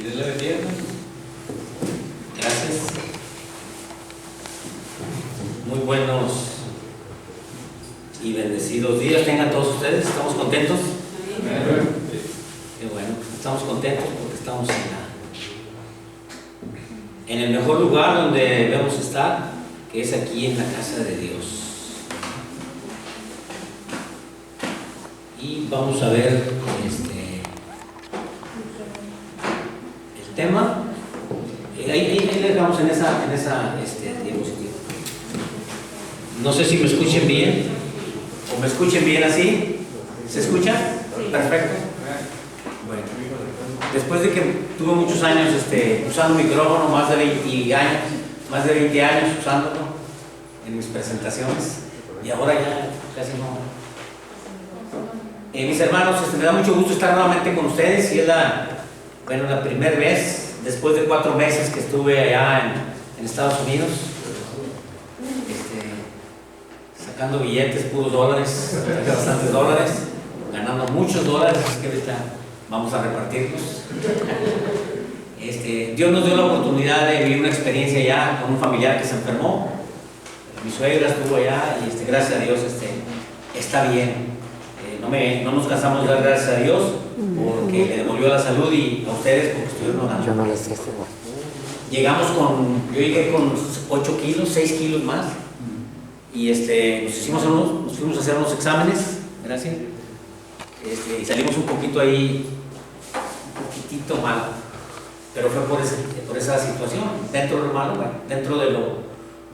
Y Dios le bendiga. Gracias. Muy buenos y bendecidos días tengan todos ustedes. ¿Estamos contentos? Qué bueno, estamos contentos porque estamos en el mejor lugar donde debemos estar, que es aquí en la casa de Dios. Y vamos a ver el tema. Ahí le dejamos en esa diapositiva. No sé si me escuchen bien o me escuchen bien así. ¿Se escucha? Perfecto. Bueno, después de que tuve muchos años usando micrófono, más de 20 años usándolo en mis presentaciones, y ahora ya casi no. Mis hermanos, me da mucho gusto estar nuevamente con ustedes, y es la primera vez después de 4 meses que estuve allá en Estados Unidos, sacando billetes, puros dólares, bastantes dólares, ganando muchos dólares, así que ahorita vamos a repartirlos. Dios nos dio la oportunidad de vivir una experiencia allá con un familiar que se enfermó. Mi suegra estuvo allá y gracias a Dios está bien. No nos cansamos de dar gracias a Dios porque le devolvió la salud, y a ustedes porque estuvieron orando. Yo no les sé. Yo llegué con 8 kilos, 6 kilos más, y nos fuimos a hacer unos exámenes, gracias, y salimos un poquito ahí, un poquitito mal, pero fue por esa situación. Dentro de lo malo, bueno, dentro de lo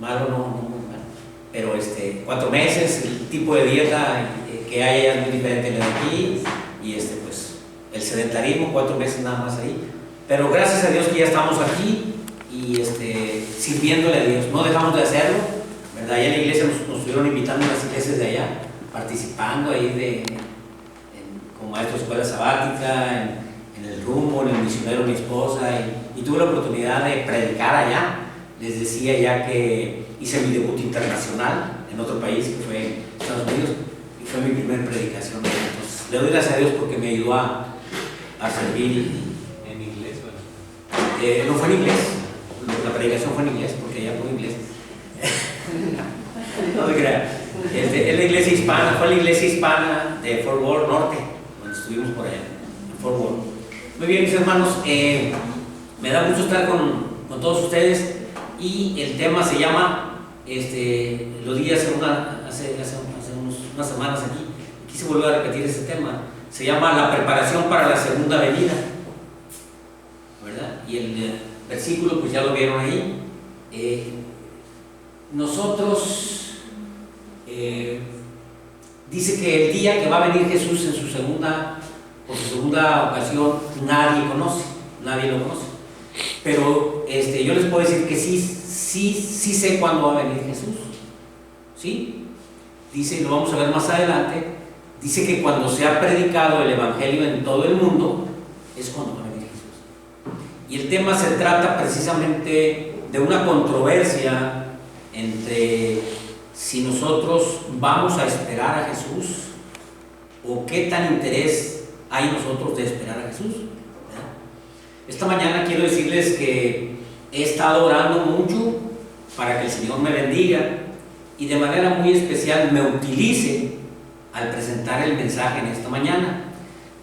malo no muy mal, pero 4 meses, el tipo de dieta que hay es muy diferente a la de aquí, y pues el sedentarismo, 4 meses nada más ahí, pero gracias a Dios que ya estamos aquí y sirviéndole a Dios. No dejamos de hacerlo, ¿verdad? Allá en la iglesia nos estuvieron invitando a las iglesias de allá, participando ahí como maestro de escuela sabática, en el rumbo, en el misionero de mi esposa, y tuve la oportunidad de predicar allá. Les decía ya que hice mi debut internacional en otro país, que fue Estados Unidos, y fue mi primera predicación. Entonces, le doy gracias a Dios porque me ayudó a servir. ¿En inglés? No fue en inglés, la predicación fue en inglés, porque ella fue en inglés. No te creas. Es la iglesia hispana, fue la iglesia hispana de Fort Worth Norte, donde estuvimos por allá, en Fort Worth. Muy bien, mis hermanos, me da gusto estar con todos ustedes, y el tema se llama, lo dije hace unas semanas aquí se volvió a repetir ese tema, se llama la preparación para la segunda venida, ¿verdad? Y el versículo, pues ya lo vieron ahí. Dice que el día que va a venir Jesús por su segunda ocasión, nadie lo conoce, pero yo les puedo decir que sí sé cuándo va a venir Jesús, ¿sí? Dice, y lo vamos a ver más adelante, dice que cuando se ha predicado el evangelio en todo el mundo es cuando va a venir Jesús. Y el tema se trata precisamente de una controversia entre si nosotros vamos a esperar a Jesús o qué tan interés hay nosotros de esperar a Jesús, ¿verdad? Esta mañana quiero decirles que he estado orando mucho para que el Señor me bendiga y de manera muy especial me utilice al presentar el mensaje en esta mañana.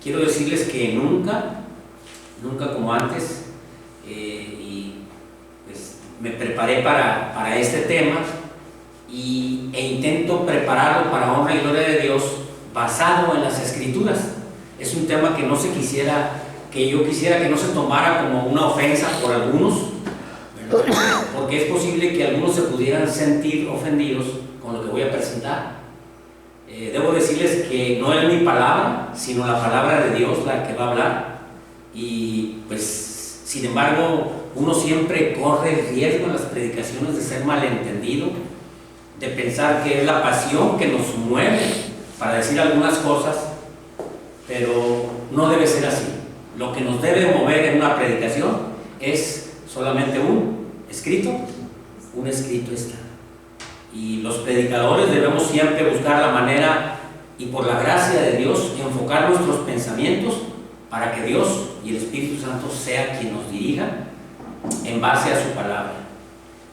Quiero decirles que nunca como antes, y pues me preparé para este tema, e intento prepararlo para honra y gloria de Dios, basado en las Escrituras. Es un tema que yo quisiera que no se tomara como una ofensa por algunos, ¿verdad? Porque es posible que algunos se pudieran sentir ofendidos con lo que voy a presentar. Debo decirles que no es mi palabra, sino la palabra de Dios la que va a hablar, y pues sin embargo uno siempre corre el riesgo en las predicaciones de ser malentendido, de pensar que es la pasión que nos mueve para decir algunas cosas, pero no debe ser así. Lo que nos debe mover en una predicación es solamente un escrito está. Y los predicadores debemos siempre buscar la manera, y por la gracia de Dios, enfocar nuestros pensamientos para que Dios y el Espíritu Santo sea quien nos dirija en base a su palabra.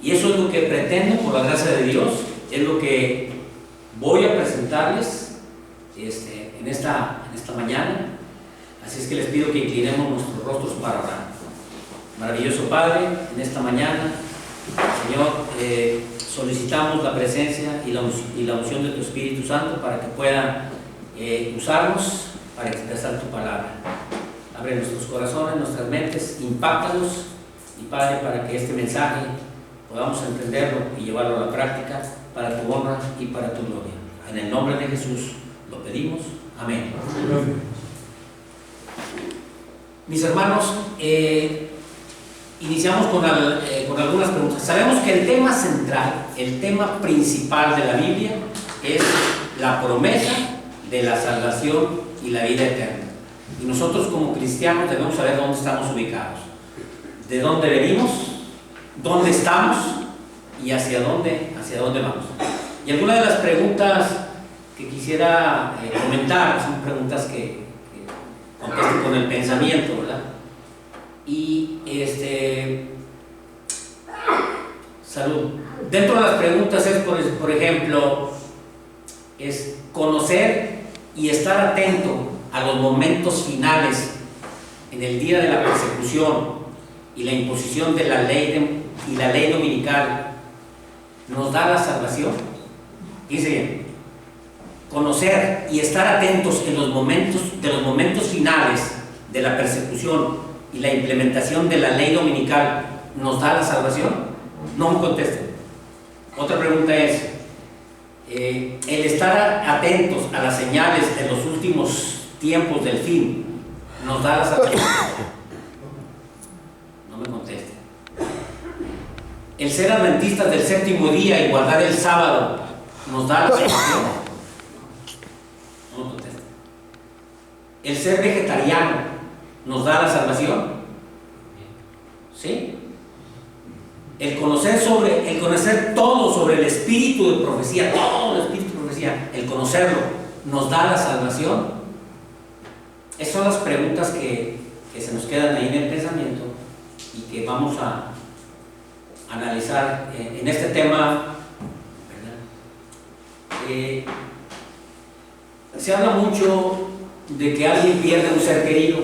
Y eso es lo que pretendo, por la gracia de Dios, es lo que voy a presentarles en esta mañana. Así es que les pido que inclinemos nuestros rostros para orar. Maravilloso Padre, en esta mañana, Señor, solicitamos la presencia y la unción de tu Espíritu Santo para que pueda usarnos para expresar tu palabra. Abre nuestros corazones, nuestras mentes, impáctalos, y Padre, para que este mensaje podamos entenderlo y llevarlo a la práctica para tu honra y para tu gloria. En el nombre de Jesús lo pedimos. Amén. Amén. Mis hermanos, iniciamos con algunas preguntas. Sabemos que el tema central, el tema principal de la Biblia es la promesa de la salvación y la vida eterna. Y nosotros como cristianos debemos saber dónde estamos ubicados, de dónde venimos, dónde estamos y hacia dónde vamos. Y algunas de las preguntas que quisiera comentar son preguntas que contesto con el pensamiento, ¿verdad? Y salud. Dentro de las preguntas es, por ejemplo, es conocer y estar atento a los momentos finales en el día de la persecución y la imposición de la ley y la ley dominical nos da la salvación. Dice bien, conocer y estar atentos en los momentos finales de la persecución y la implementación de la ley dominical nos da la salvación. No me contesten. Otra pregunta es, el estar atentos a las señales de los últimos tiempos del fin nos da la salvación. No me contesten. El ser adventistas del séptimo día y guardar el sábado nos da la salvación. No me contesten. El ser vegetariano nos da la salvación. ¿Sí? El conocer todo sobre el espíritu de profecía, todo el espíritu de profecía, el conocerlo, nos da la salvación. Esas son las preguntas que se nos quedan ahí en el pensamiento y que vamos a analizar en este tema, ¿verdad? Se habla mucho de que alguien pierde un ser querido.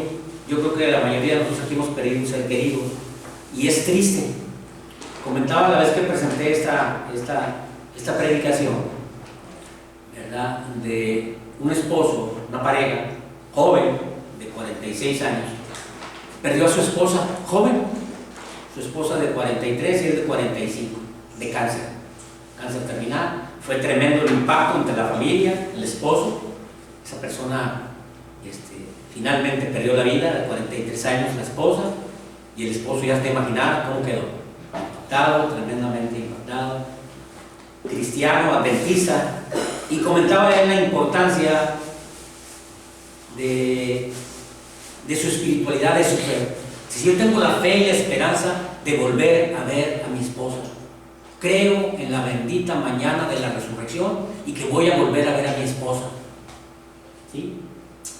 Yo creo que la mayoría de nosotros aquí hemos perdido un ser querido y es triste. Comentaba la vez que presenté esta predicación, ¿verdad?, de un esposo, una pareja joven de 46 años, perdió a su esposa joven, su esposa de 43 y él de 45, de cáncer terminal. Fue tremendo el impacto entre la familia, el esposo. Esa persona finalmente perdió la vida, de 43 años la esposa, y el esposo ya está imaginado cómo quedó. Impactado, tremendamente impactado, cristiano, adventista, y comentaba él la importancia de su espiritualidad, de su fe. Si yo tengo la fe y la esperanza de volver a ver a mi esposa, creo en la bendita mañana de la resurrección y que voy a volver a ver a mi esposa, ¿sí?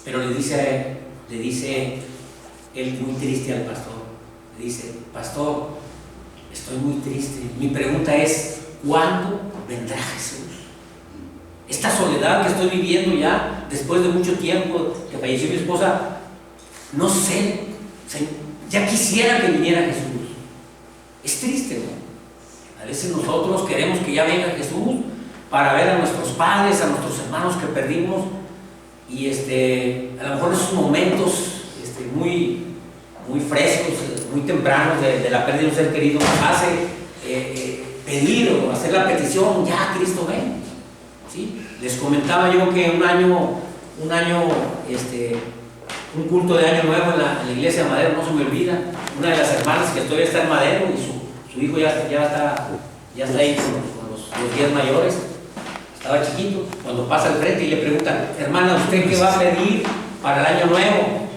Pero le dice él muy triste al pastor, le dice: pastor, estoy muy triste. Mi pregunta es: ¿cuándo vendrá Jesús? Esta soledad que estoy viviendo ya después de mucho tiempo que falleció mi esposa, no sé, ya quisiera que viniera Jesús. Es triste, ¿no? A veces nosotros queremos que ya venga Jesús para ver a nuestros padres, a nuestros hermanos que perdimos, y a lo mejor esos momentos muy frescos, muy tempranos de la pérdida de un ser querido nos hace pedir o hacer la petición: ya Cristo ven, ¿sí? Les comentaba yo que un culto de año nuevo en la iglesia de Madero, no se me olvida, una de las hermanas que todavía está en Madero y su hijo ya está ahí con los días mayores, estaba chiquito, cuando pasa al frente y le preguntan: hermana, ¿usted qué va a pedir para el año nuevo?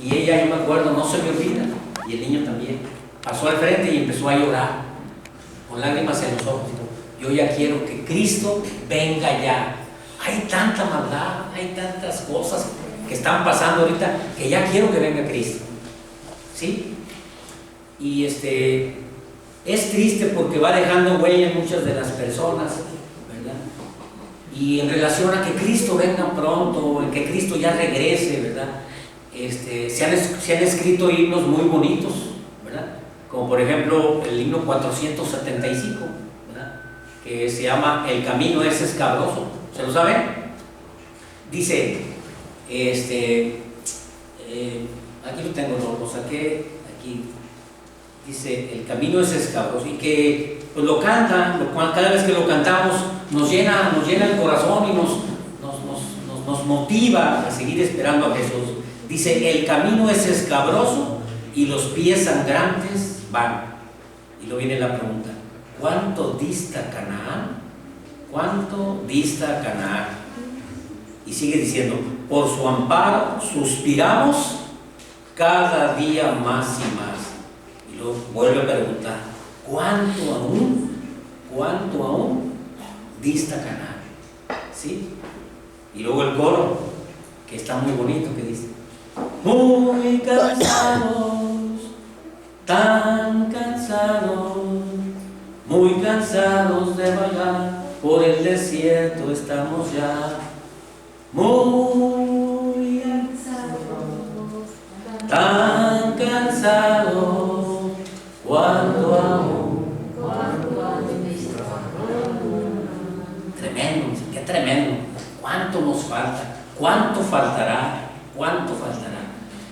Y ella, yo me acuerdo, no se me olvida, y el niño también, pasó al frente y empezó a llorar, con lágrimas en los ojos. Yo ya quiero que Cristo venga ya. Hay tanta maldad, hay tantas cosas que están pasando ahorita, que ya quiero que venga Cristo. ¿Sí? Y es triste porque va dejando huella en muchas de las personas, ¿verdad? Y en relación a que Cristo venga pronto, en que Cristo ya regrese, ¿verdad? Se han escrito himnos muy bonitos, ¿verdad? Como por ejemplo el himno 475, ¿verdad? Que se llama El camino es escabroso. ¿Se lo saben? Dice, aquí lo tengo, lo saqué aquí. Dice, el camino es escabroso, y que pues lo cantan, cada vez que lo cantamos nos llena el corazón y nos motiva a seguir esperando a Jesús. Dice, el camino es escabroso y los pies sangrantes van. Y luego viene la pregunta, ¿cuánto dista Canaán? ¿Cuánto dista Canaán? Y sigue diciendo, por su amparo suspiramos cada día más y más. Y luego vuelve a preguntar, ¿cuánto aún dista Canaán? ¿Sí? Y luego el coro, que está muy bonito, que dice, muy cansados, tan cansados, muy cansados de vagar, por el desierto estamos ya, muy cansados, tan cansados, cuánto aún. Tremendo, qué tremendo. ¿Cuánto nos falta? ¿Cuánto faltará? ¿Cuánto faltará?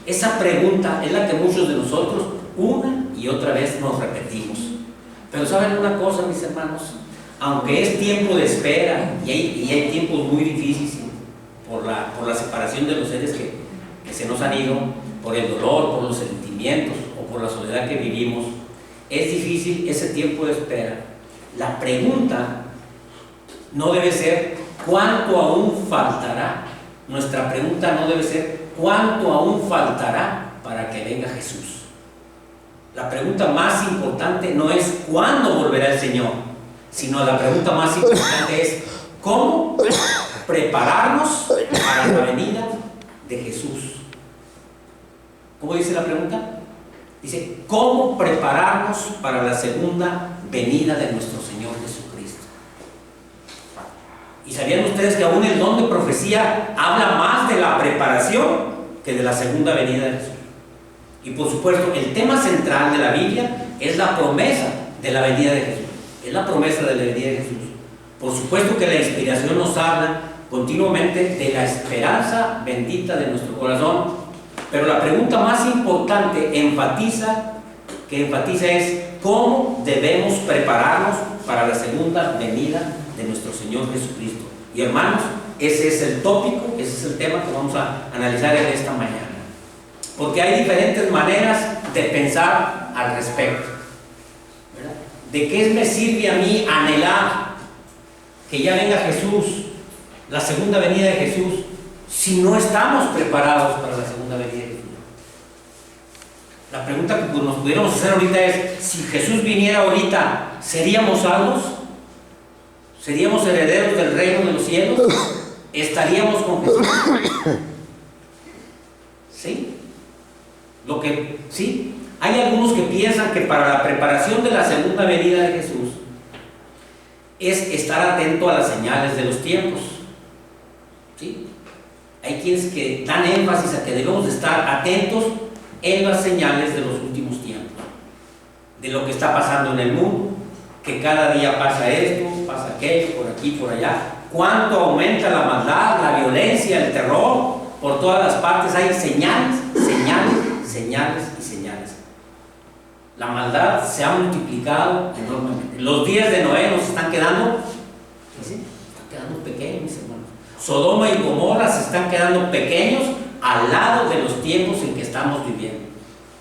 Esa pregunta es la que muchos de nosotros una y otra vez nos repetimos. Pero ¿saben una cosa, mis hermanos? Aunque es tiempo de espera y hay tiempos muy difíciles por la separación de los seres que se nos han ido, por el dolor, por los sentimientos o por la soledad que vivimos, es difícil ese tiempo de espera. La pregunta no debe ser ¿cuánto aún faltará? Nuestra pregunta no debe ser ¿cuánto aún faltará para que venga Jesús? La pregunta más importante no es ¿cuándo volverá el Señor? Sino la pregunta más importante es ¿cómo prepararnos para la venida de Jesús? ¿Cómo dice la pregunta? Dice, ¿cómo prepararnos para la segunda venida de nuestro Señor Jesucristo? ¿Y sabían ustedes que aún el don de profecía habla más de la preparación que de la segunda venida de Jesús? Y por supuesto, el tema central de la Biblia es la promesa de la venida de Jesús. Es la promesa de la venida de Jesús. Por supuesto que la inspiración nos habla continuamente de la esperanza bendita de nuestro corazón, pero la pregunta más importante enfatiza es cómo debemos prepararnos para la segunda venida de nuestro Señor Jesucristo. Y hermanos, ese es el tópico, ese es el tema que vamos a analizar en esta mañana. Porque hay diferentes maneras de pensar al respecto, ¿verdad? ¿De qué me sirve a mí anhelar que ya venga Jesús, la segunda venida de Jesús, si no estamos preparados para la segunda venida de Jesús? La pregunta que nos pudiéramos hacer ahorita es, si Jesús viniera ahorita, ¿seríamos salvos? ¿Seríamos herederos del reino de los cielos? ¿Estaríamos con Jesús? ¿Sí? ¿Sí? Hay algunos que piensan que para la preparación de la segunda venida de Jesús es estar atento a las señales de los tiempos. ¿Sí? Hay quienes que dan énfasis a que debemos de estar atentos en las señales de los últimos tiempos, de lo que está pasando en el mundo, que cada día pasa esto, pasa aquello, por aquí, por allá, cuánto aumenta la maldad, la violencia, el terror, por todas las partes hay señales y señales. La maldad se ha multiplicado enormemente. Los días de Noé nos están quedando, pequeños, mis hermanos. Sodoma y Gomorra se están quedando pequeños al lado de los tiempos en que estamos viviendo.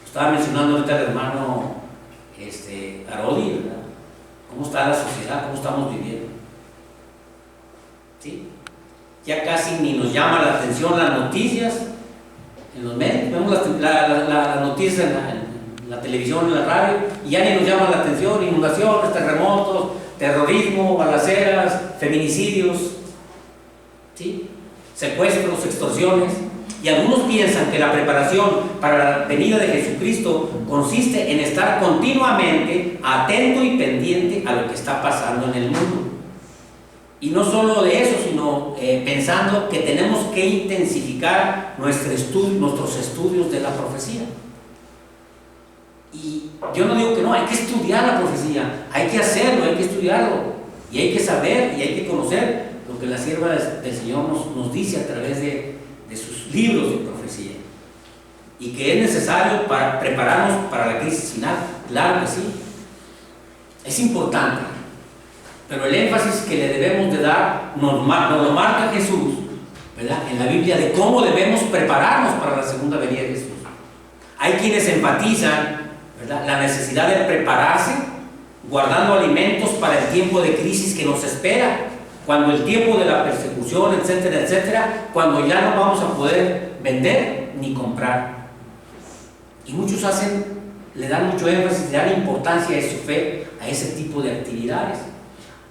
Estaba mencionando ahorita el hermano Arodi, ¿verdad? ¿Cómo está la sociedad? ¿Cómo estamos viviendo? ¿Sí? Ya casi ni nos llama la atención las noticias en los medios. Vemos las noticias en la televisión, en la radio, y ya ni nos llama la atención. Inundaciones, terremotos, terrorismo, balaceras, feminicidios, ¿sí? Secuestros, extorsiones. Y algunos piensan que la preparación para la venida de Jesucristo consiste en estar continuamente atento y pendiente a lo que está pasando en el mundo. Y no solo de eso, sino pensando que tenemos que intensificar nuestros estudios de la profecía. Y yo no digo que no, hay que estudiar la profecía, hay que hacerlo, hay que estudiarlo, y hay que saber y hay que conocer lo que la sierva del Señor nos dice a través de sus libros de profecía. Y que es necesario para prepararnos para la crisis final, claro que sí. Es importante, pero el énfasis que le debemos de dar nos lo marca Jesús, ¿verdad?, en la Biblia, de cómo debemos prepararnos para la segunda venida de Jesús. Hay quienes enfatizan, ¿verdad?, la necesidad de prepararse guardando alimentos para el tiempo de crisis que nos espera, cuando el tiempo de la persecución, etcétera, etcétera, cuando ya no vamos a poder vender ni comprar. Y muchos le dan mucho énfasis, le dan importancia a su fe, a ese tipo de actividades.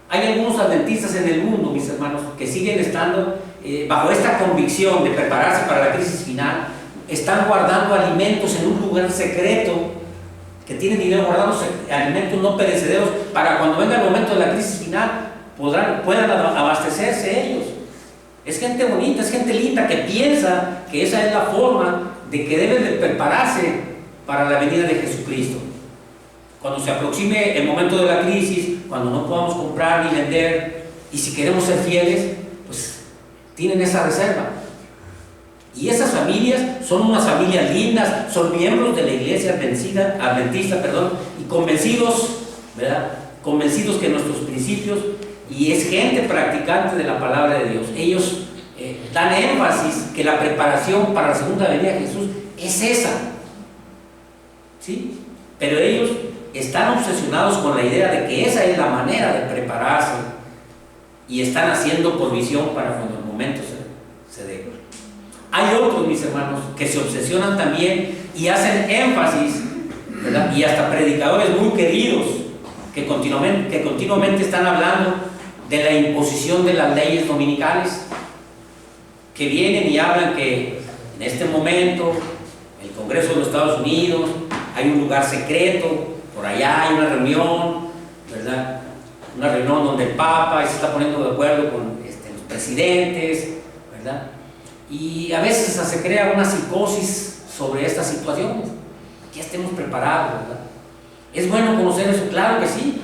Hay algunos adventistas en el mundo, mis hermanos, que siguen estando bajo esta convicción de prepararse para la crisis final. Están guardando alimentos en un lugar secreto, que tienen dinero guardados, alimentos no perecederos, para cuando venga el momento de la crisis final puedan abastecerse ellos. Es gente bonita, es gente linda que piensa que esa es la forma de que deben de prepararse para la venida de Jesucristo. Cuando se aproxime el momento de la crisis, cuando no podamos comprar ni vender, y si queremos ser fieles, pues tienen esa reserva. Y esas familias son unas familias lindas, son miembros de la iglesia adventista, y convencidos, ¿verdad?, convencidos que nuestros principios, y es gente practicante de la palabra de Dios. Ellos dan énfasis que la preparación para la segunda venida de Jesús es esa, ¿sí? Pero ellos están obsesionados con la idea de que esa es la manera de prepararse, y están haciendo provisión para cuando el momento se dé. Hay otros, mis hermanos, que se obsesionan también y hacen énfasis, ¿verdad?, y hasta predicadores muy queridos que continuamente están hablando de la imposición de las leyes dominicales, que vienen y hablan que en este momento el Congreso de los Estados Unidos hay un lugar secreto, por allá hay una reunión, ¿verdad?, una reunión donde el Papa se está poniendo de acuerdo con los presidentes, ¿verdad?, y a veces se crea una psicosis sobre estas situaciones. Que estemos preparados, ¿verdad? ¿Es bueno conocer eso? Claro que sí,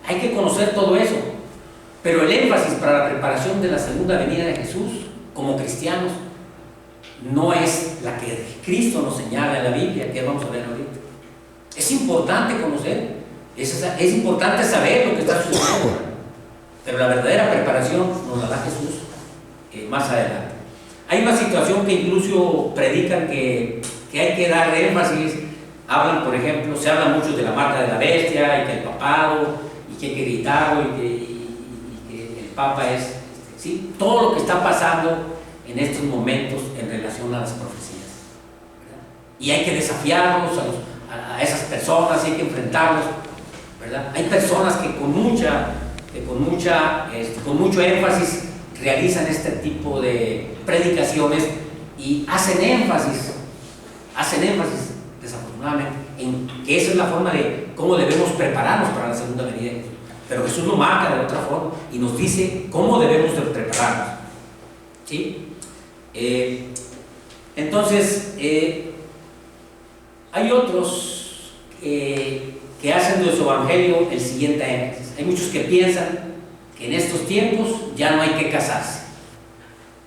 hay que conocer todo eso, pero el énfasis para la preparación de la segunda venida de Jesús como cristianos no es la que Cristo nos señala en la Biblia, que vamos a ver ahorita. Es importante conocer, es importante saber lo que está sucediendo, pero la verdadera preparación nos la da Jesús más adelante. Hay una situación que incluso predican que hay que dar énfasis. Hablan, por ejemplo, se habla mucho de la marca de la bestia, y que el papado, y que hay que gritarlo, y que el papa es, ¿sí?, todo lo que está pasando en estos momentos en relación a las profecías, ¿verdad? Y hay que desafiarlos a esas personas, hay que enfrentarlos, ¿verdad? Hay personas que con mucho énfasis realizan este tipo de predicaciones y hacen énfasis, desafortunadamente, en que esa es la forma de cómo debemos prepararnos para la segunda venida de Jesús. Pero Jesús lo marca de otra forma y nos dice cómo debemos de prepararnos, ¿sí? Entonces, hay otros que hacen de su evangelio el siguiente énfasis. Hay muchos que piensan que en estos tiempos ya no hay que casarse.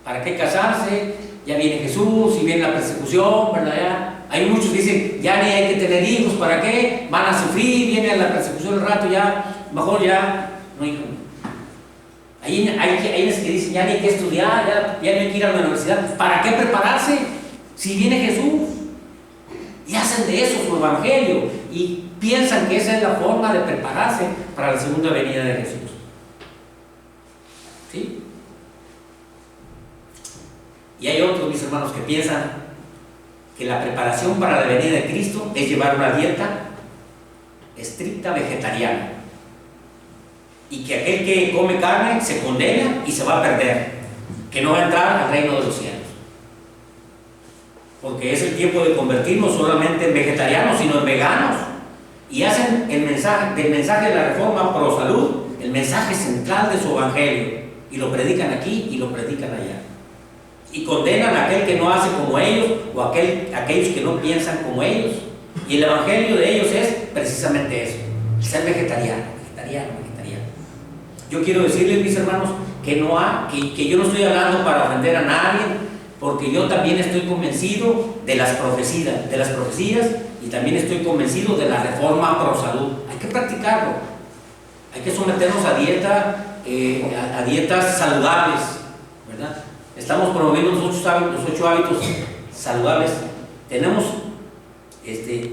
¿Para qué casarse? Ya viene Jesús y viene la persecución, ¿verdad? Hay muchos que dicen, ya ni hay que tener hijos, ¿para qué? Van a sufrir, viene la persecución el rato, ya, mejor ya, no hijos. Hay unos que dicen, ya ni hay que estudiar, ya no hay que ir a la universidad. ¿Para qué prepararse si viene Jesús? Y hacen de eso su evangelio y piensan que esa es la forma de prepararse para la segunda venida de Jesús. ¿Sí? Y hay otros, mis hermanos, que piensan que la preparación para la venida de Cristo es llevar una dieta estricta vegetariana, y que aquel que come carne se condena y se va a perder, que no va a entrar al reino de los cielos. porque es el tiempo de convertirnos solamente en vegetarianos, sino en veganos, y hacen del mensaje de la Reforma Pro Salud el mensaje central de su evangelio, y lo predican aquí y lo predican allá, y condenan a aquel que no hace como ellos, o aquellos que no piensan como ellos, y el evangelio de ellos es precisamente eso, ser vegetariano. Yo quiero decirles, mis hermanos, que yo no estoy hablando para ofender a nadie, porque yo también estoy convencido de las profecías, y también estoy convencido de la Reforma Pro Salud. Hay que practicarlo, hay que someternos a dietas saludables, ¿verdad? Estamos promoviendo los 8 hábitos saludables. Tenemos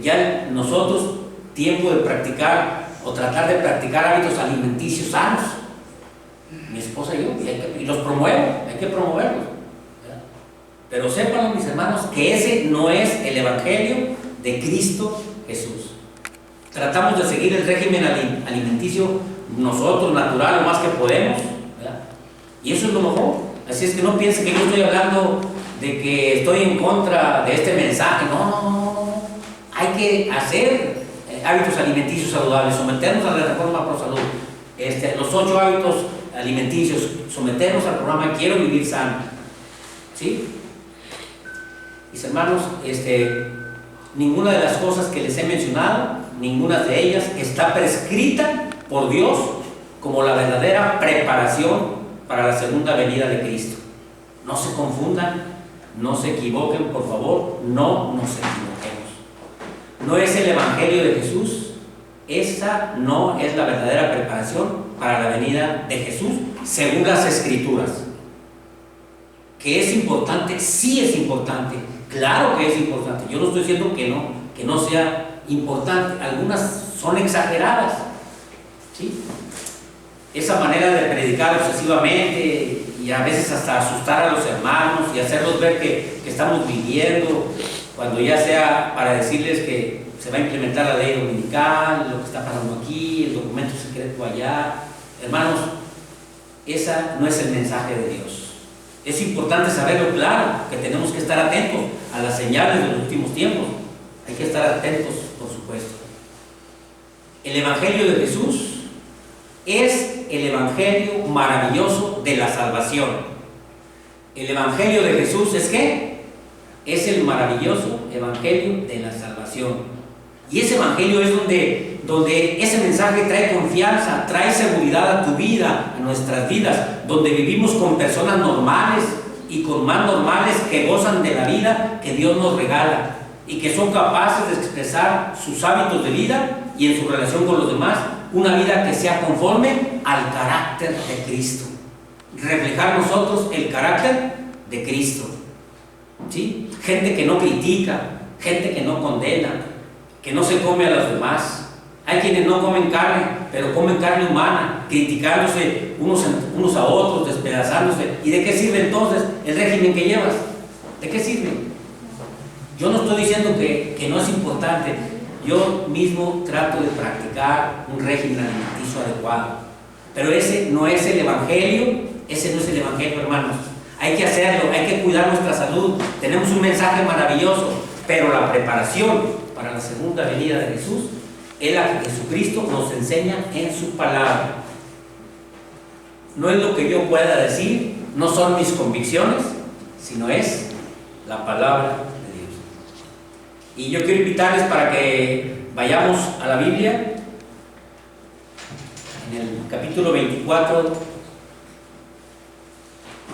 ya nosotros tiempo de practicar o tratar de practicar hábitos alimenticios sanos, mi esposa y yo, y los promuevo, hay que promoverlos, ¿verdad? Pero sépanlo, mis hermanos, que ese no es el evangelio de Cristo Jesús. Tratamos de seguir el régimen alimenticio nosotros, natural, lo más que podemos, ¿verdad? Y eso es lo mejor. Así es que no piensen que yo estoy hablando de que estoy en contra de este mensaje. No. Hay que hacer hábitos alimenticios saludables, someternos a la Reforma Pro Salud, los 8 hábitos alimenticios, someternos al programa Quiero Vivir Sano, ¿sí? Mis hermanos, ninguna de las cosas que les he mencionado, ninguna de ellas está prescrita por Dios como la verdadera preparación para la segunda venida de Cristo. No se confundan, no se equivoquen, por favor, no nos equivoquemos. No es el evangelio de Jesús, esa no es la verdadera preparación para la venida de Jesús según las Escrituras. ¿Que es importante? Sí es importante, claro que es importante. Yo no estoy diciendo que no sea importante. Algunas son exageradas, ¿sí? Esa manera de predicar obsesivamente y a veces hasta asustar a los hermanos y hacerlos ver que estamos viviendo, cuando ya sea para decirles que se va a implementar la ley dominical, lo que está pasando aquí, el documento secreto allá. Hermanos, esa no es el mensaje de Dios. Es importante saberlo, claro, que tenemos que estar atentos a las señales de los últimos tiempos. Hay que estar atentos, por supuesto. El evangelio de Jesús es el evangelio maravilloso de la salvación. El evangelio de Jesús es ¿qué? Es el maravilloso evangelio de la salvación. Y ese evangelio es donde ese mensaje trae confianza, trae seguridad a tu vida, a nuestras vidas, donde vivimos con personas normales y con más normales que gozan de la vida que Dios nos regala y que son capaces de expresar sus hábitos de vida y en su relación con los demás, una vida que sea conforme al carácter de Cristo. Reflejar nosotros el carácter de Cristo, ¿sí? Gente que no critica, gente que no condena, que no se come a los demás. Hay quienes no comen carne, pero comen carne humana, criticándose unos a otros, despedazándose. ¿Y de qué sirve entonces el régimen que llevas? ¿De qué sirve? Yo no estoy diciendo que no es importante. Yo mismo trato de practicar un régimen alimenticio adecuado, pero ese no es el evangelio, hermanos. Hay que hacerlo, hay que cuidar nuestra salud. Tenemos un mensaje maravilloso, pero la preparación para la segunda venida de Jesús es la que Jesucristo nos enseña en su palabra. No es lo que yo pueda decir, no son mis convicciones, sino es la palabra de Dios. Y yo quiero invitarles para que vayamos a la Biblia, en el capítulo 24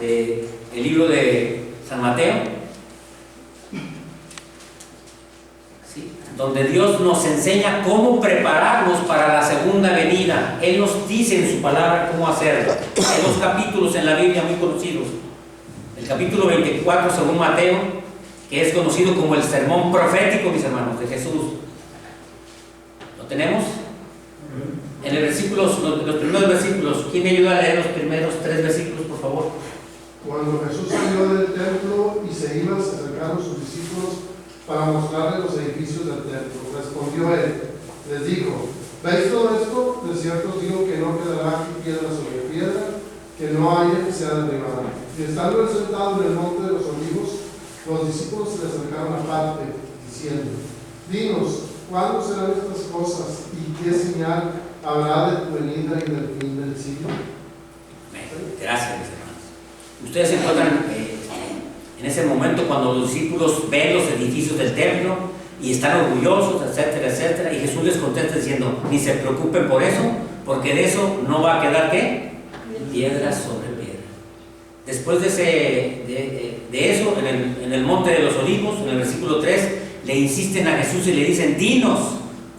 del libro de San Mateo, ¿sí? Donde Dios nos enseña cómo prepararnos para la segunda venida. Él nos dice en su palabra cómo hacerlo. Hay 2 capítulos en la Biblia muy conocidos. El capítulo 24 según Mateo, que es conocido como el sermón profético, mis hermanos, de Jesús. ¿Lo tenemos? En el los primeros versículos. ¿Quién me ayuda a leer los primeros 3 versículos, por favor? Cuando Jesús salió del templo y se iban, se acercaron sus discípulos para mostrarles los edificios del templo. Respondió él, les dijo: ¿veis todo esto? De cierto os digo que no quedará aquí piedra sobre piedra, que no haya que sea derribada. Y estando él sentado en el monte de los olivos, Los discípulos se le acercaron aparte, diciendo: Dinos, ¿cuándo serán estas cosas y qué señal habrá de tu venida y del fin del siglo? Gracias, mis hermanos. Ustedes se encuentran en ese momento cuando los discípulos ven los edificios del templo y están orgullosos, etcétera, etcétera, y Jesús les contesta diciendo: ni se preocupen por eso, porque de eso no va a quedar ¿qué? Piedra sobre piedra. Después de eso, en el monte de los olivos, en el versículo 3, le insisten a Jesús y le dicen: dinos,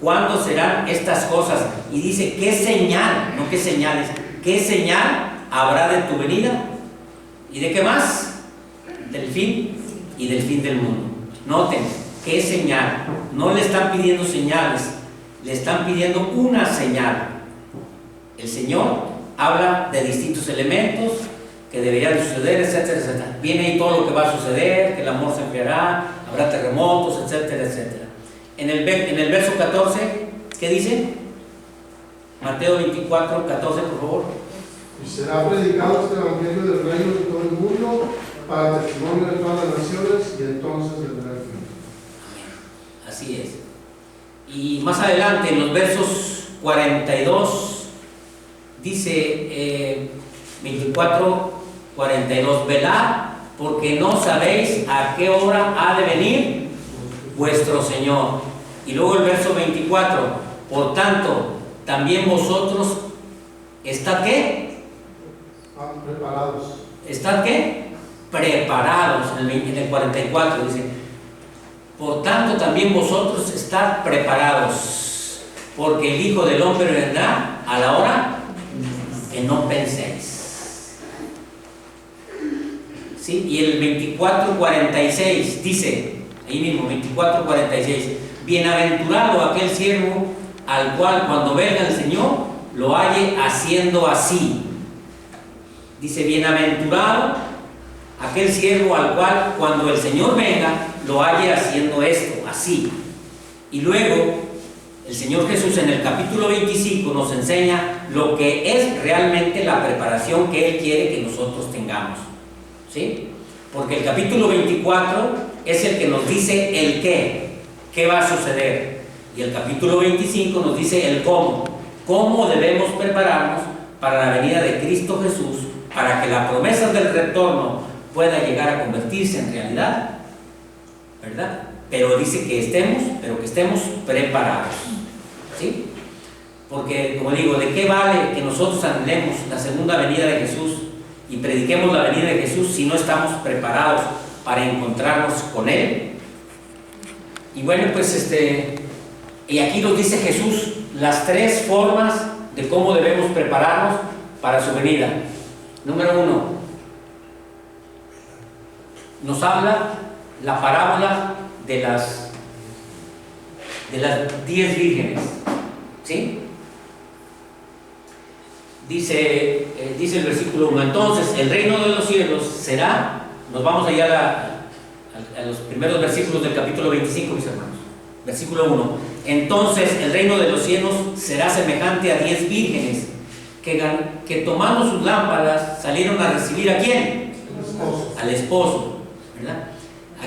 ¿cuándo serán estas cosas? Y dice: ¿qué señal? No qué señales, ¿qué señal habrá de tu venida? ¿Y de qué más? Del fin y del fin del mundo. Noten, ¿qué señal? No le están pidiendo señales, le están pidiendo una señal. El Señor habla de distintos elementos que deberían suceder, etcétera, etcétera. Viene ahí todo lo que va a suceder, que el amor se enfriará, habrá terremotos, etcétera, etcétera. En el verso 14, ¿qué dice? Mateo 24, 14, por favor. Y será predicado este evangelio del reino de todo el mundo para testimonio de todas las naciones, y entonces vendrá el fin. Así es. Y más adelante, en los versos 42, dice 24, 42, velad, porque no sabéis a qué hora ha de venir vuestro Señor. Y luego el verso 24, por tanto, también vosotros, ¿estad qué? Preparados. ¿Estad qué? Preparados. En el 44 dice: por tanto, también vosotros estad preparados, porque el Hijo del Hombre vendrá a la hora que no penséis. ¿Sí? Y el 24:46 dice, ahí mismo, 24:46, bienaventurado aquel siervo al cual cuando venga el Señor lo halle haciendo así. Dice: bienaventurado aquel siervo al cual cuando el Señor venga lo halle haciendo esto, así. Y luego el Señor Jesús en el capítulo 25 nos enseña lo que es realmente la preparación que Él quiere que nosotros tengamos, ¿sí? Porque el capítulo 24 es el que nos dice el qué va a suceder, y el capítulo 25 nos dice el cómo debemos prepararnos para la venida de Cristo Jesús, para que la promesa del retorno pueda llegar a convertirse en realidad, ¿verdad? Pero dice que estemos preparados, ¿sí? Porque, como digo, ¿de qué vale que nosotros anhelemos la segunda venida de Jesús y prediquemos la venida de Jesús si no estamos preparados para encontrarnos con Él? Y bueno, pues y aquí nos dice Jesús las tres formas de cómo debemos prepararnos para su venida. Número 1, nos habla la parábola de las 10 vírgenes, ¿sí? Dice el versículo 1, entonces el reino de los cielos será, nos vamos allá a los primeros versículos del capítulo 25, mis hermanos. Versículo 1, entonces el reino de los cielos será semejante a 10 vírgenes que tomando sus lámparas salieron a recibir ¿a quién? Al esposo, ¿verdad?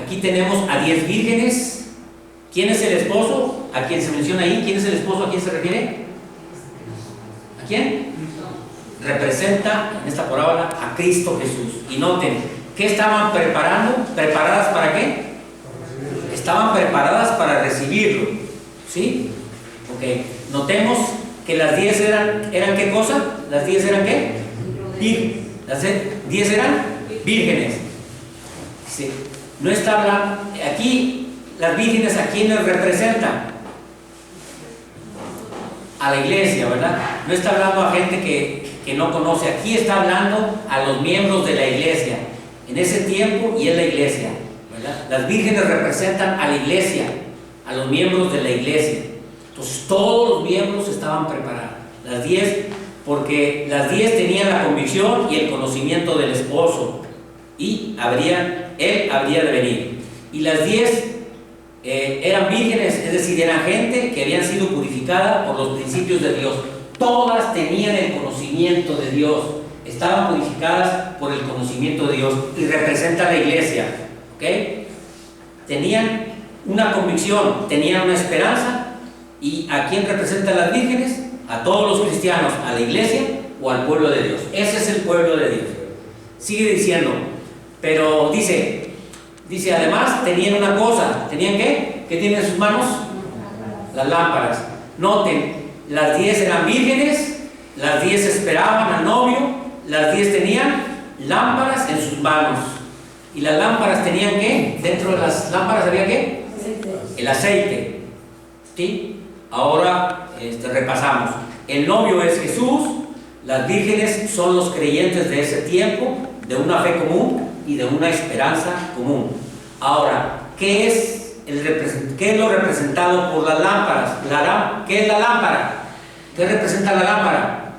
Aquí tenemos a 10 vírgenes. ¿Quién es el esposo? ¿A quién se menciona ahí? ¿Quién es el esposo? ¿A quién se refiere? ¿A quién? Representa en esta parábola a Cristo Jesús. Y noten, ¿qué estaban preparando? ¿Preparadas para qué? Estaban preparadas para recibirlo, ¿sí? Ok, notemos que las 10 eran ¿qué cosa? ¿Las 10 eran qué? Las 10 eran vírgenes. Sí. No está hablando, aquí las vírgenes a quienes representan, a la iglesia, ¿verdad? No está hablando a gente que no conoce, aquí está hablando a los miembros de la iglesia, en ese tiempo y en la iglesia, ¿verdad? Las vírgenes representan a la iglesia, a los miembros de la iglesia. Entonces todos los miembros estaban preparados, las 10, porque las 10 tenían la convicción y el conocimiento del esposo, y él habría de venir. Y las 10 eran vírgenes, es decir, eran gente que habían sido purificada por los principios de Dios. Todas tenían el conocimiento de Dios, estaban purificadas por el conocimiento de Dios, y representan la iglesia, ¿ok? tenían una convicción, tenían una esperanza. ¿Y a quién representan las vírgenes? A todos los cristianos, a la iglesia o al pueblo de Dios. Ese es el pueblo de Dios. Sigue diciendo, pero dice además tenían una cosa. ¿Tenían qué? ¿Qué tienen en sus manos? Las lámparas. Noten, las 10 eran vírgenes, las 10 esperaban al novio, las 10 tenían lámparas en sus manos. ¿Y las lámparas tenían qué? Dentro de las lámparas había qué? El aceite. ¿Sí? Ahora repasamos. El novio es Jesús, las vírgenes son los creyentes de ese tiempo, de una fe común y de una esperanza común. Ahora, ¿qué es lo representado por las lámparas? ¿Qué es la lámpara? ¿Qué representa la lámpara?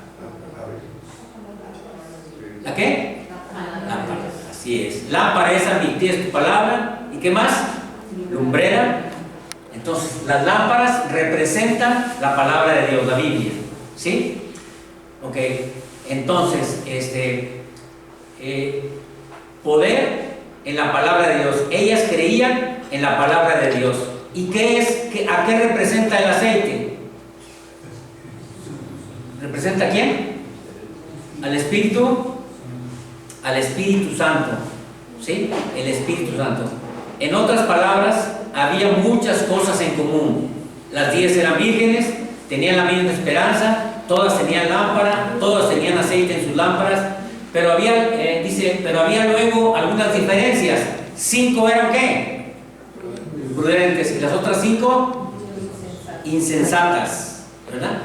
¿La qué? Lámpara. Así es. Lámpara es a mis pies tu palabra. ¿Y qué más? Lumbrera. Entonces, las lámparas representan la palabra de Dios, la Biblia. ¿Sí? Ok. Entonces, poder en la palabra de Dios. Ellas creían en la palabra de Dios. ¿Y a qué representa el aceite? ¿Representa a quién? Al Espíritu Santo. ¿Sí? El Espíritu Santo. En otras palabras, había muchas cosas en común. Las 10 eran vírgenes, tenían la misma esperanza, todas tenían lámpara, todas tenían aceite en sus lámparas, pero había luego algunas diferencias. 5 eran ¿qué? Prudentes, y las otras 5 insensatas, ¿verdad?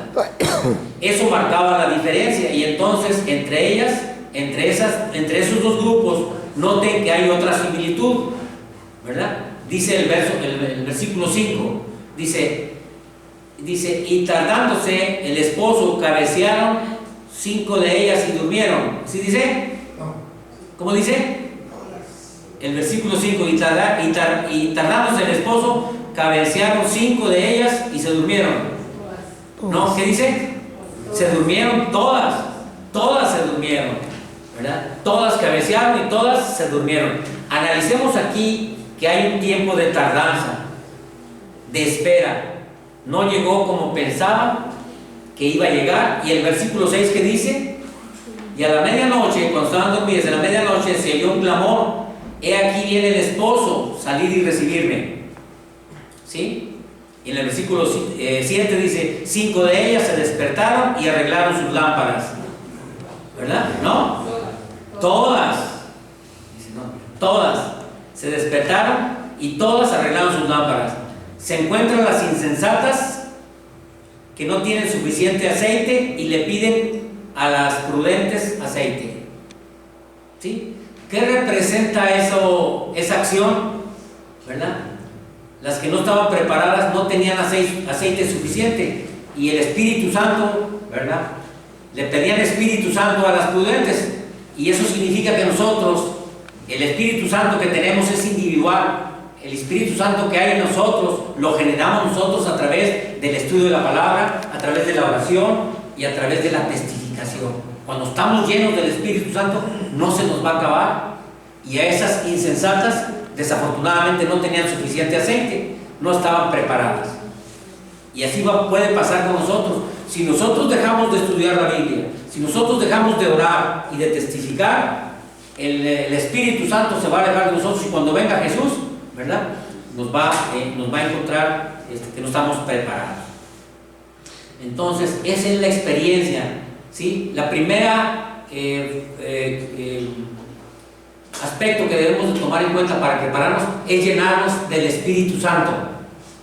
Eso marcaba la diferencia, y entonces entre esos dos grupos, noten que hay otra similitud, ¿verdad? Dice el versículo 5, dice, y tardándose el esposo, cabecearon 5 de ellas y durmieron. ¿Sí dice? ¿Cómo dice? El versículo 5, y tardándose el esposo, cabecearon 5 de ellas y se durmieron. ¿No? ¿Qué dice? Se durmieron todas se durmieron, ¿verdad? Todas cabecearon y todas se durmieron. Analicemos aquí que hay un tiempo de tardanza, de espera. No llegó como pensaba que iba a llegar. Y el versículo 6 que dice, y a la medianoche, cuando estaban dormidas, en la medianoche se oyó un clamor: he aquí viene el esposo, salid y recibirme. ¿Sí? Y en el versículo 7 dice, 5 de ellas se despertaron y arreglaron sus lámparas. ¿Verdad? ¿No? Todas. Dice, no, todas se despertaron y todas arreglaron sus lámparas. Se encuentran las insensatas que no tienen suficiente aceite y le piden a las prudentes aceite. ¿Sí? ¿Qué representa esa acción? ¿Verdad? Las que no estaban preparadas no tenían aceite suficiente, y el Espíritu Santo, ¿verdad? Le pedían Espíritu Santo a las prudentes, y eso significa que nosotros, el Espíritu Santo que tenemos es individual. El Espíritu Santo que hay en nosotros lo generamos nosotros a través del estudio de la palabra, a través de la oración y a través de la testificación. Cuando estamos llenos del Espíritu Santo, no se nos va a acabar. Y a esas insensatas, desafortunadamente, no tenían suficiente aceite, no estaban preparadas. Y así puede pasar con nosotros. Si nosotros dejamos de estudiar la Biblia, si nosotros dejamos de orar y de testificar, el Espíritu Santo se va a alejar de nosotros, y cuando venga Jesús, ¿verdad?, nos va a encontrar que no estamos preparados. Entonces, esa es la experiencia, ¿sí? La primera aspecto que debemos de tomar en cuenta para prepararnos es llenarnos del Espíritu Santo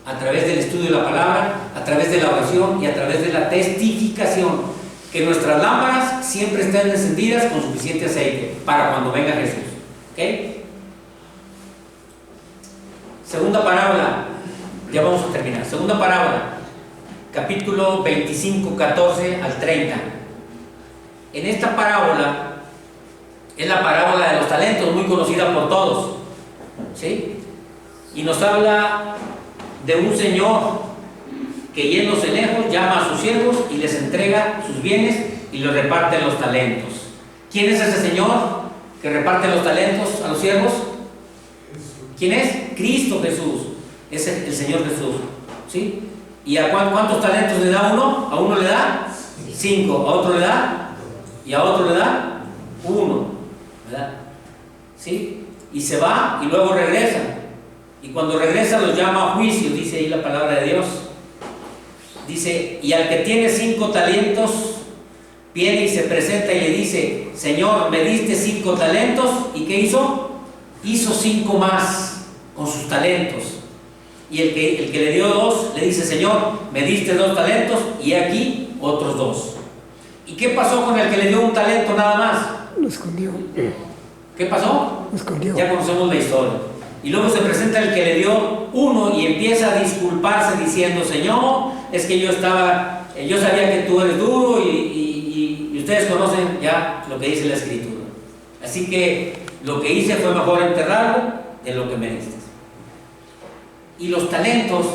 a través del estudio de la palabra, a través de la oración y a través de la testificación. Que nuestras lámparas siempre estén encendidas con suficiente aceite para cuando venga Jesús. ¿Ok? Segunda parábola, ya vamos a terminar. Segunda parábola, capítulo 25, 14 al 30. En esta parábola es la parábola de los talentos, muy conocida por todos, ¿sí? Y nos habla de un señor que, yéndose lejos, llama a sus siervos y les entrega sus bienes y los reparte los talentos. ¿Quién es ese señor que reparte los talentos a los siervos? ¿Quién es? Cristo Jesús. Es el Señor Jesús. ¿Sí? ¿Y a cuántos talentos le da uno? A uno le da 5, a otro le da, y a otro le da 1, ¿verdad? ¿Sí? Y se va y luego regresa. Y cuando regresa los llama a juicio, dice ahí la palabra de Dios. Dice, y al que tiene 5 talentos, viene y se presenta y le dice, Señor, me diste 5 talentos, ¿y qué hizo? Hizo 5 más con sus talentos. Y el que le dio 2, le dice, Señor, me diste 2 talentos, y aquí otros 2. ¿Y qué pasó con el que le dio 1 talento nada más? Lo escondió. ¿Qué pasó? Lo escondió. Ya conocemos la historia. Y luego se presenta el que le dio 1 y empieza a disculparse diciendo, Señor, es que yo sabía que tú eres duro y ustedes conocen ya lo que dice la Escritura. Así que lo que hice fue mejor enterrarlo de lo que me diste. Y los talentos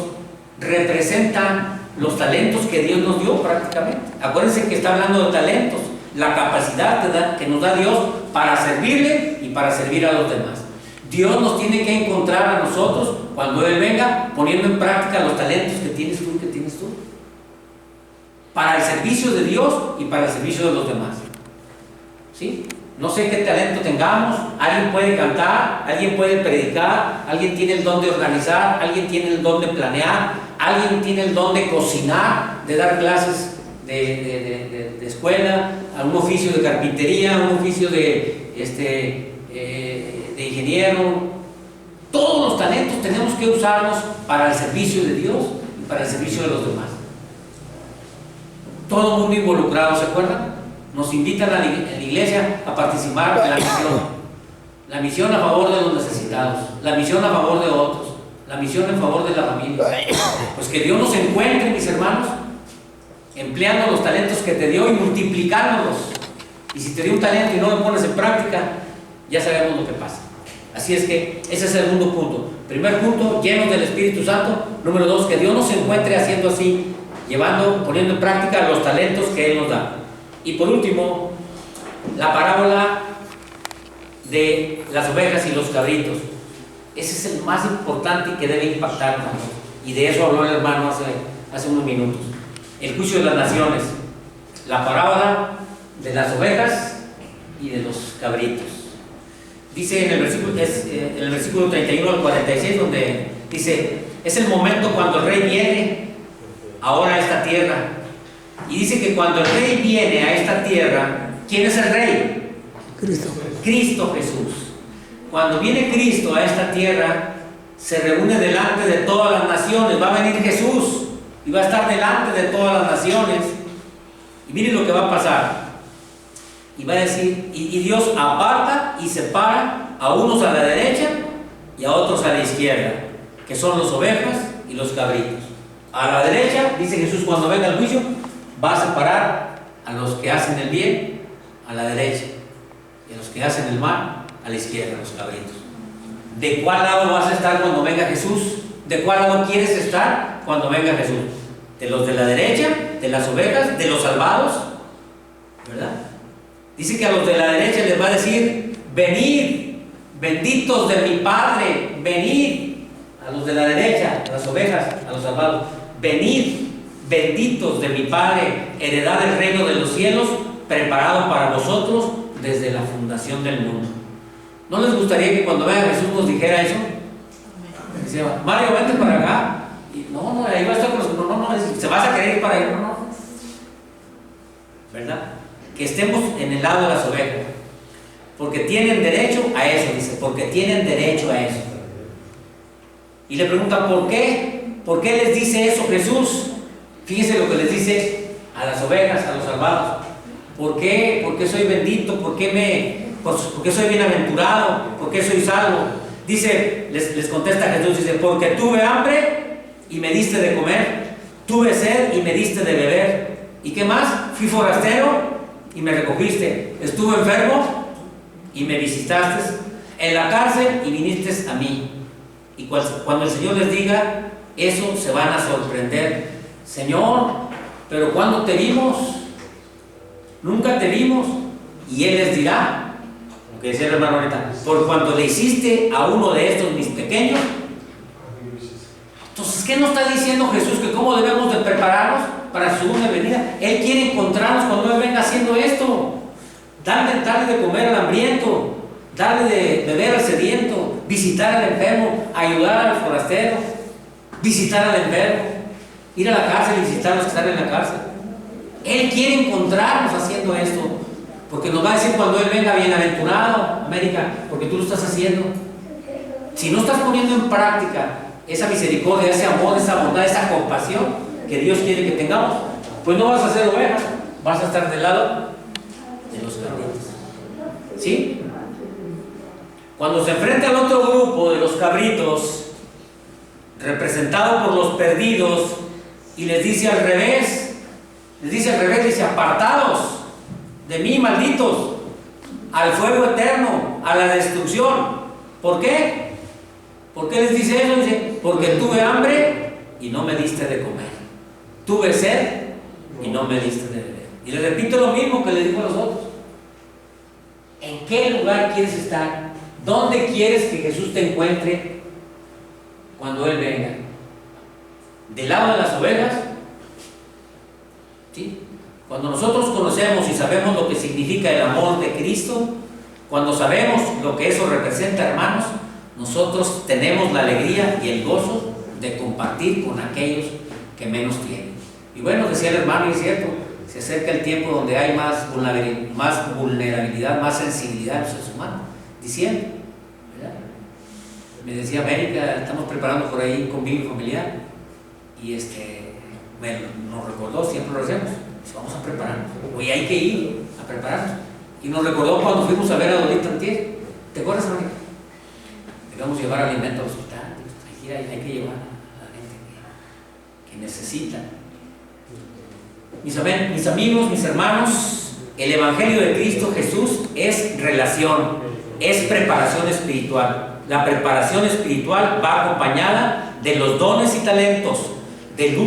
representan los talentos que Dios nos dio prácticamente. Acuérdense que está hablando de talentos, la capacidad que nos da Dios para servirle y para servir a los demás. Dios nos tiene que encontrar a nosotros cuando Él venga poniendo en práctica los talentos que tienes tú y que tienes tú, para el servicio de Dios y para el servicio de los demás. ¿Sí? No sé qué talento tengamos. Alguien puede cantar, alguien puede predicar, alguien tiene el don de organizar, alguien tiene el don de planear, alguien tiene el don de cocinar, de dar clases de escuela, a un oficio de carpintería, a un oficio de ingeniero. Todos los talentos tenemos que usarlos para el servicio de Dios y para el servicio de los demás. Todo el mundo involucrado, ¿se acuerdan? Nos invitan en la iglesia a participar en la misión. La misión a favor de los necesitados, la misión a favor de otros, la misión en favor de la familia. Pues que Dios nos encuentre, mis hermanos, empleando los talentos que te dio y multiplicándolos. Y si te dio un talento y no lo pones en práctica, ya sabemos lo que pasa. Así es que ese es el segundo punto. Primer punto, llenos del Espíritu Santo. Número 2, que Dios nos encuentre haciendo así, poniendo en práctica los talentos que Él nos da. Y por último, la parábola de las ovejas y los cabritos. Ese es el más importante y que debe impactarnos. Y de eso habló el hermano hace unos minutos. El juicio de las naciones. La parábola de las ovejas y de los cabritos. Dice en el versículo 31 al 46, donde dice, es el momento cuando el rey viene ahora a esta tierra. Y dice que cuando el rey viene a esta tierra, ¿quién es el rey? Cristo Jesús. Cuando viene Cristo a esta tierra, se reúne delante de todas las naciones. Va a venir Jesús y va a estar delante de todas las naciones. Y miren lo que va a pasar. Y va a decir, y Dios aparta y separa a unos a la derecha y a otros a la izquierda, que son las ovejas y los cabritos. A la derecha, dice Jesús, cuando venga el juicio, va a separar a los que hacen el bien a la derecha y a los que hacen el mal a la izquierda, los cabritos. ¿De cuál lado vas a estar cuando venga Jesús? ¿De cuál lado quieres estar cuando venga Jesús? ¿De los de la derecha? ¿De las ovejas? ¿De los salvados? ¿Verdad? Dice que a los de la derecha les va a decir, venid, benditos de mi Padre, venid. A los de la derecha, a las ovejas, a los salvados, venid, benditos de mi Padre, heredad del reino de los cielos, preparado para vosotros desde la fundación del mundo. ¿No les gustaría que cuando venga Jesús nos dijera eso? Decía, Mario, vente para acá. Y no, ahí va a estar con los... No, se vas a querer ir para ahí. No. ¿Verdad? Que estemos en el lado de las ovejas. Porque tienen derecho a eso, dice, porque tienen derecho a eso. Y le preguntan, ¿por qué? ¿Por qué les dice eso Jesús? Fíjense lo que les dice a las ovejas, a los salvados. ¿Por qué? ¿Por qué soy bendito? ¿Por qué soy bienaventurado? ¿Por qué soy salvo? Dice, les contesta Jesús, dice, porque tuve hambre y me diste de comer, tuve sed y me diste de beber. ¿Y qué más? Fui forastero y me recogiste, estuve enfermo y me visitaste, en la cárcel y viniste a mí. Y cuando el Señor les diga eso, se van a sorprender. Señor, pero ¿cuándo te vimos? Nunca te vimos. Y Él les dirá, que decía el hermano ahorita, por cuanto le hiciste a uno de estos mis pequeños. Entonces, ¿qué nos está diciendo Jesús? Que cómo debemos de prepararnos para su segunda venida. Él quiere encontrarnos cuando Él venga haciendo esto. Darle de comer al hambriento, darle de beber al sediento, visitar al enfermo, ayudar al forastero, visitar al enfermo, ir a la cárcel y visitar a los que están en la cárcel. Él quiere encontrarnos haciendo esto, porque nos va a decir cuando Él venga, bienaventurado, América, porque tú lo estás haciendo. Si no estás poniendo en práctica esa misericordia, ese amor, esa bondad, esa compasión que Dios quiere que tengamos, pues no vas a ser oveja, vas a estar del lado de los cabritos. ¿Sí? Cuando se enfrenta al otro grupo de los cabritos, representado por los perdidos, y les dice al revés, dice: apartados de mí, malditos, al fuego eterno, a la destrucción. ¿Por qué? ¿Por qué les dice eso? Dice: porque tuve hambre y no me diste de comer, tuve sed y no me diste de beber. Y le repito lo mismo que le digo a los otros: ¿en qué lugar quieres estar? ¿Dónde quieres que Jesús te encuentre cuando Él venga? ¿Del lado de las ovejas? ¿Sí? Cuando nosotros conocemos y sabemos lo que significa el amor de Cristo, cuando sabemos lo que eso representa, hermanos, nosotros tenemos la alegría y el gozo de compartir con aquellos que menos tienen. Y bueno, decía el hermano, y es cierto, se acerca el tiempo donde hay más vulnerabilidad, más sensibilidad en los seres humanos, diciendo, ¿verdad? Me decía América, estamos preparando por ahí un convivio familiar, y nos recordó, siempre lo hacemos, dice: vamos a prepararnos, hoy hay que ir a prepararnos. Y nos recordó cuando fuimos a ver a Dolita Antier. ¿Te acuerdas, América? Debemos llevar alimento al hospital, hay que llevar a la gente que necesita. Mis amigos, mis hermanos, el Evangelio de Cristo Jesús es relación, es preparación espiritual. La preparación espiritual va acompañada de los dones y talentos, del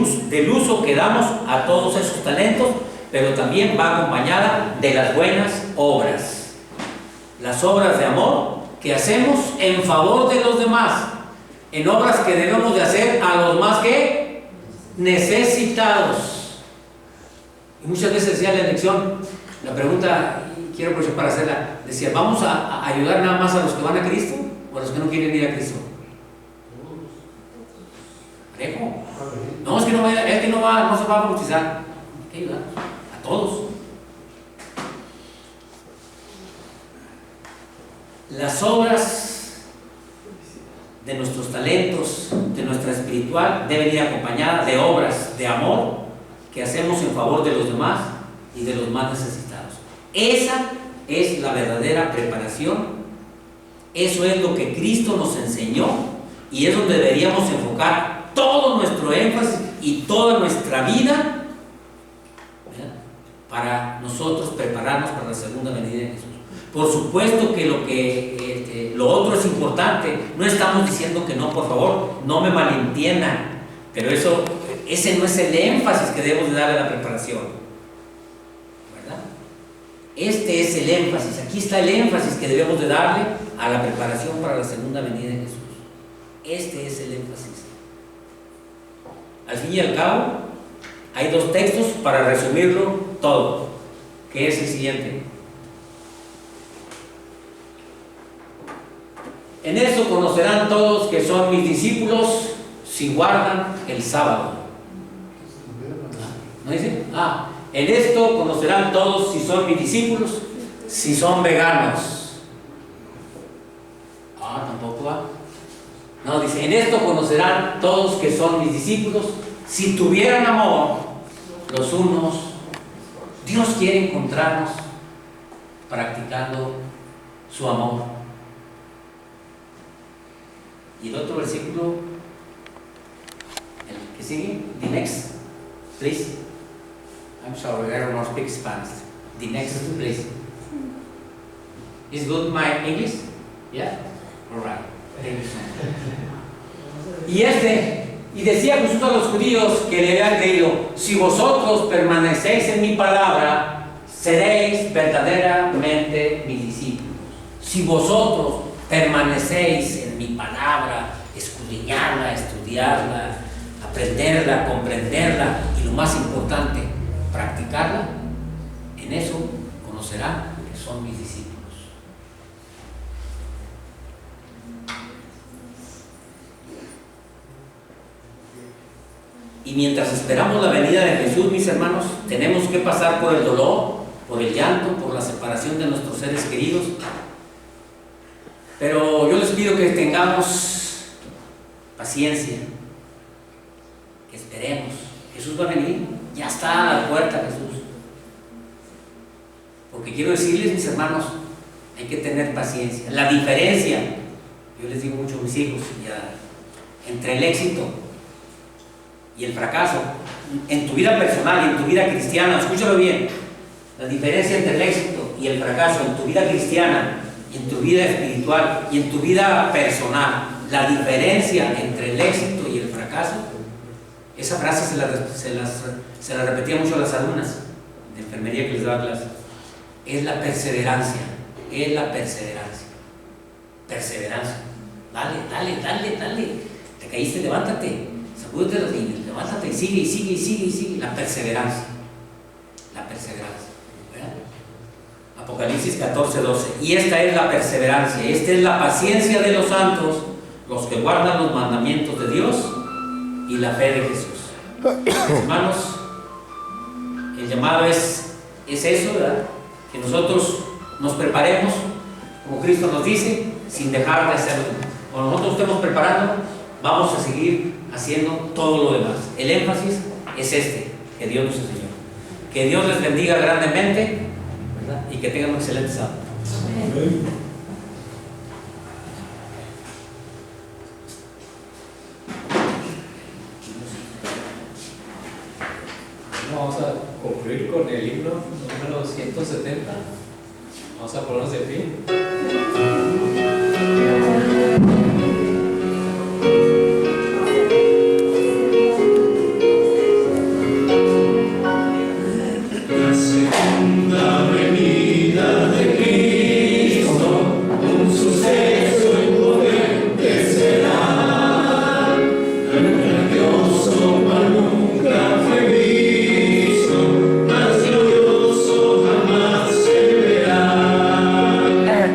uso que damos a todos esos talentos, pero también va acompañada de las buenas obras, las obras de amor que hacemos en favor de los demás, en obras que debemos de hacer a los más que necesitados. Y muchas veces decía la lección, la pregunta, y quiero aprovechar para hacerla, decía: ¿vamos a ayudar nada más a los que van a Cristo o a los que no quieren ir a Cristo? ¿Parejo? No, es que no se va a bautizar. Hay que ayudar a todos. Las obras de nuestros talentos, de nuestra espiritual, deben ir acompañadas de obras de amor que hacemos en favor de los demás y de los más necesitados. Esa es la verdadera preparación. Eso es lo que Cristo nos enseñó, y es donde deberíamos enfocar todo nuestro énfasis y toda nuestra vida, ¿verdad?, para nosotros prepararnos para la segunda venida de Jesús. Por supuesto que lo otro es importante, no estamos diciendo que no, por favor, no me malentiendan, pero ese no es el énfasis que debemos de darle a la preparación, ¿verdad? Este es el énfasis, aquí está el énfasis que debemos de darle a la preparación para la segunda venida de Jesús. Este es el énfasis. Al fin y al cabo, hay dos textos para resumirlo todo, que es el siguiente: en esto conocerán todos que son mis discípulos si guardan el sábado. ¿No dice? En esto conocerán todos si son mis discípulos si son veganos. Tampoco. No, dice: en esto conocerán todos que son mis discípulos si tuvieran amor los unos. Dios quiere encontrarnos practicando su amor. Y el otro versículo, el que sigue, the next, please. I'm sorry, I don't know speak Spanish. The next, please. Is good my English? Yeah? All right. Thank you so much. Y decía Jesús a los judíos que le habían creído: si vosotros permanecéis en mi palabra, seréis verdaderamente mis discípulos. si vosotros permanecéis en mi palabra, escudriñarla, estudiarla, aprenderla, comprenderla y lo más importante, practicarla, en eso conocerán que son mis discípulos. Y mientras esperamos la venida de Jesús, mis hermanos, tenemos que pasar por el dolor, por el llanto, por la separación de nuestros seres queridos. Pero yo les pido que tengamos paciencia, que esperemos. Jesús va a venir, ya está a la puerta Jesús. Porque quiero decirles, mis hermanos, hay que tener paciencia. La diferencia, yo les digo mucho a mis hijos, ya, entre el éxito y el fracaso, en tu vida personal y en tu vida cristiana, escúchalo bien, la diferencia entre el éxito y el fracaso en tu vida cristiana, en tu vida espiritual y en tu vida personal, la diferencia entre el éxito y el fracaso, esa frase se la repetía mucho a las alumnas de enfermería que les daba clase, es la perseverancia, es la perseverancia, perseverancia, dale, te caíste, levántate, sacúdete los dientes, levántate y sigue, la perseverancia, ¿verdad? Apocalipsis 14:12, y esta es la perseverancia, esta es la paciencia de los santos, los que guardan los mandamientos de Dios y la fe de Jesús. Hermanos, el llamado es eso, ¿verdad? Que nosotros nos preparemos, como Cristo nos dice, sin dejar de hacerlo. Cuando nosotros estemos preparando, vamos a seguir haciendo todo lo demás. El énfasis es que Dios nos enseñó. Que Dios les bendiga grandemente, ¿verdad? Y que tengan un excelente sábado. Amén. Vamos a concluir con el himno número 170. Vamos a ponernos de pie.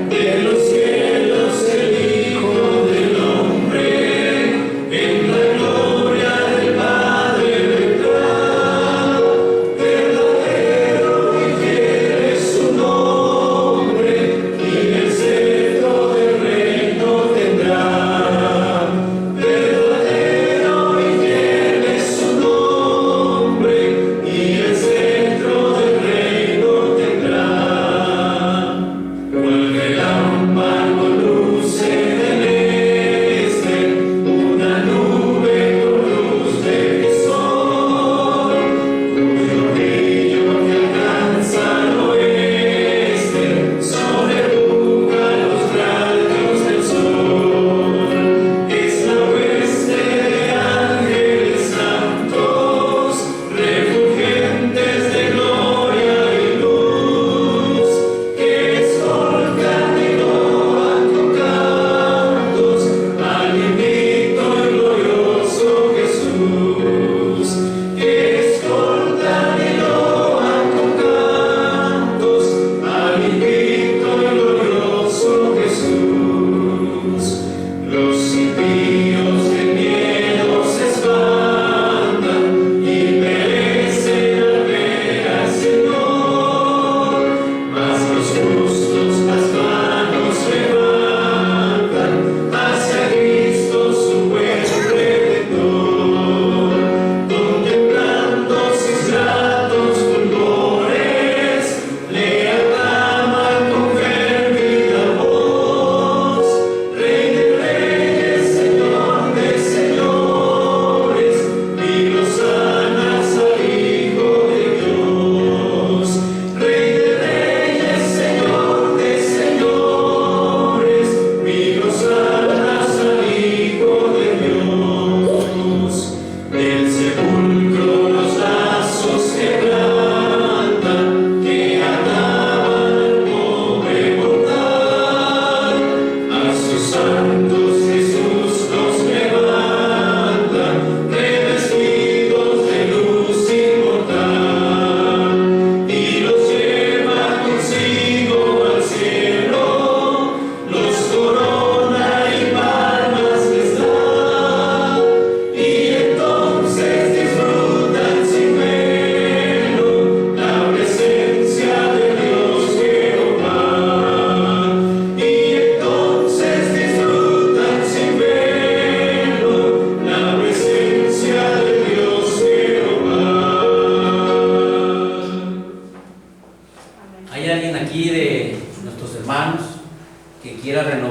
De los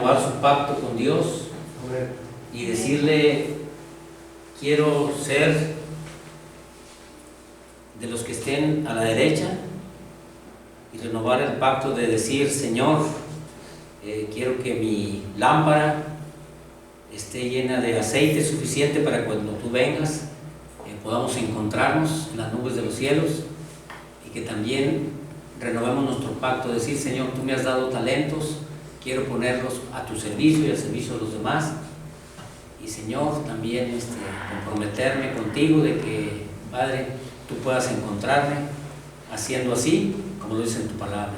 renovar su pacto con Dios Amén. y decirle, quiero ser de los que estén a la derecha, y renovar el pacto de decir, Señor, quiero que mi lámpara esté llena de aceite suficiente para cuando tú vengas podamos encontrarnos en las nubes de los cielos, y que también renovemos nuestro pacto, decir, Señor, tú me has dado talentos, quiero ponerlos a tu servicio y al servicio de los demás, y Señor, también comprometerme contigo de que, Padre, tú puedas encontrarme haciendo así, como lo dice en tu palabra,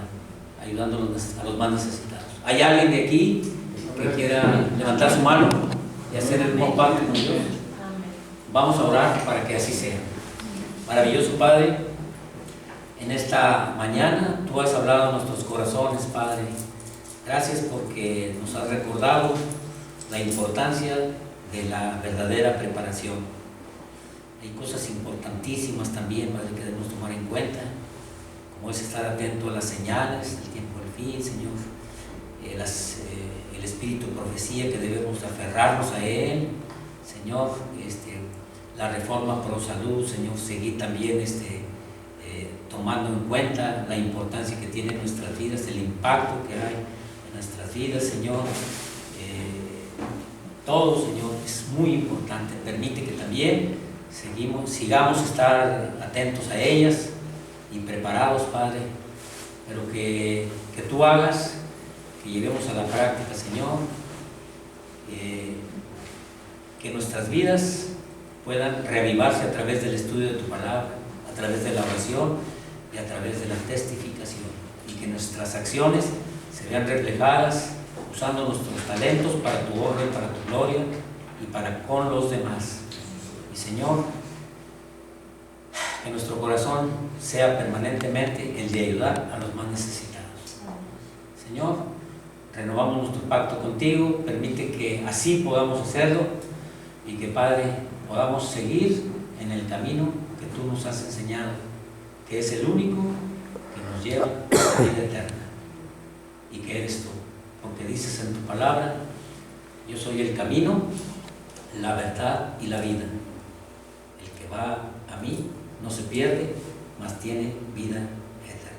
ayudando a los más necesitados. ¿Hay alguien de aquí que quiera levantar su mano y hacer el mismo pacto con Dios? Vamos a orar para que así sea. Maravilloso Padre, en esta mañana tú has hablado a nuestros corazones, Padre. Gracias porque nos has recordado la importancia de la verdadera preparación. Hay cosas importantísimas también, Padre, que debemos tomar en cuenta, como es estar atento a las señales del tiempo del fin, Señor, el espíritu de profecía, que debemos aferrarnos a él, Señor, la reforma pro salud, Señor, seguir también tomando en cuenta la importancia que tiene en nuestras vidas, el impacto que hay en nuestras vidas, Señor. Todo, Señor, es muy importante. Permite que también sigamos estar atentos a ellas y preparados, Padre, pero que tú hagas, que llevemos a la práctica, Señor, que nuestras vidas puedan reavivarse a través del estudio de tu palabra, a través de la oración y a través de la testificación, y que nuestras acciones se vean reflejadas usando nuestros talentos para tu honra y para tu gloria y para con los demás. Y Señor, que nuestro corazón sea permanentemente el de ayudar a los más necesitados. Señor, renovamos nuestro pacto contigo, permite que así podamos hacerlo, y que, Padre, podamos seguir en el camino que tú nos has enseñado, que es el único que nos lleva a la vida eterna, y que eres tú, porque dices en tu palabra, yo soy el camino, la verdad y la vida. El que va a mí no se pierde, mas tiene vida eterna.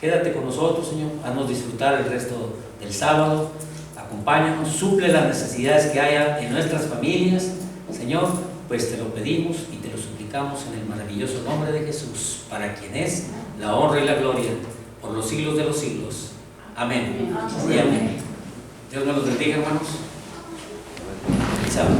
Quédate con nosotros, Señor, haznos disfrutar el resto del sábado, acompáñanos, suple las necesidades que haya en nuestras familias, Señor, pues te lo pedimos y te lo suplicamos en el maravilloso nombre de Jesús, para quien es la honra y la gloria por los siglos de los siglos. Amén. Y amén. Dios me los bendiga, hermanos. Feliz sábado.